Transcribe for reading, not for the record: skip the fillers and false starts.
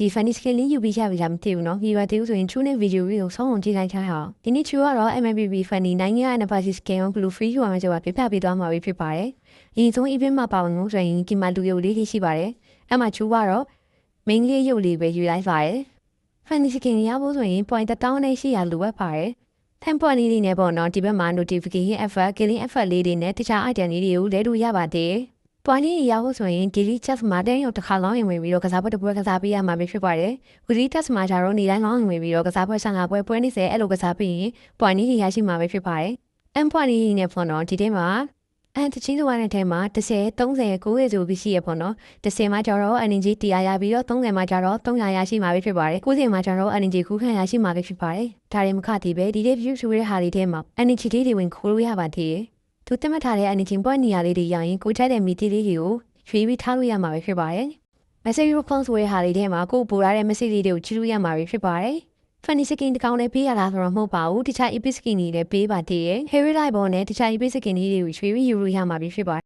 ဒီ funny skin လေးယူပြီးရပြီလားမသိဘူးနော်ဒီပါသေးဆိုရင် true နဲ့ video ကိုစောင့်အောင်ကြည့်လိုက်ချင်အောင်ဒီနေ့ true ကတော့ MMBB funny နိုင်ငံရဲ့ anniversary skin ကိုဘယ်လို free ယူရမှာဆိုတာပြပြပေးသွားမှာဖြစ်ပါတယ်ဒီဆုံး event မှာပါဝင်လို့ဆိုရင်ဒီမှာလူရုပ်လေးတွေရှိပါတယ်အဲ့မှာ true ကတော့ main လေးရုပ်လေးပဲယူလိုက်ပါတယ် funny skin ရဖို့ဆိုရင် point 1000နဲ့ရှိရလိုပဲပါတယ် tempo လေးတွေနဲ့ပေါ့နော်ဒီဘက်မှာ notification effect killing effect လေးတွေနဲ့တခြား item လေးတွေကိုလဲလို့ရပါတယ်ပွားလေးရဖို့ဆိုရင် daily test မှာတန်းရောက်တစ်ခါလောင်းရင်ဝင်ပြီးတော့ကစားပွဲတစ်ပွဲကစားပေးရမှာဖြစ်ပါတယ်။ weekly test မှာကျတော့နေ့တိုင်းလောင်းရင်ဝင်ပြီးတော့ကစားပွဲ15ပွဲနေစေအဲ့လိုကစားပြီးရင်ပွားလေးရရှိမှာပဲဖြစ်ပါတယ်။ M ပွားလေးနဲ့ပေါ့နော်ဒီထဲမှာတချင်းလိုရတဲ့ထဲမှာ10 30 90ဆိုပြီးရှိရပေါ့နော်10မှာကျတော့ energy 100ရပြီးတော့30မှာကျတော့300ရရှိမှာပဲဖြစ်ပါတယ်90မှာကျတော့ energy ခုခံရရှိမှာပဲဖြစ်ပါတယ်။ဒါတွေမခသေးပဲဒီ view ဆိုတဲ့ဟာလေးထဲမှာ energy လေးတွေဝင်ခိုးလို့ရပါသေးတယ်။သူတက်မှတ်ထားတဲ့ energy point နေရာလေးတွေရရင်ကိုချတဲ့မီတီလေးတွေကိုရွှေပြီးထားလို့ရမှာပဲဖြစ်ပါတယ်။ message response ဆိုတဲ့ဟာလေးထဲမှာကိုပို့ထားတဲ့ message လေးတွေကိုကြည့်လို့ရမှာပဲဖြစ်ပါတယ်။ funny skin တစ်ကောင်လည်းပေးရတာဆိုတော့မဟုတ်ပါဘူးတခြား epic skin တွေလည်းပေးပါသေးတယ်။ Harry Light ပေါ်နဲ့တခြား epic skin တွေကိုရွှေပြီးယူလို့ရမှာဖြစ်ပါတယ်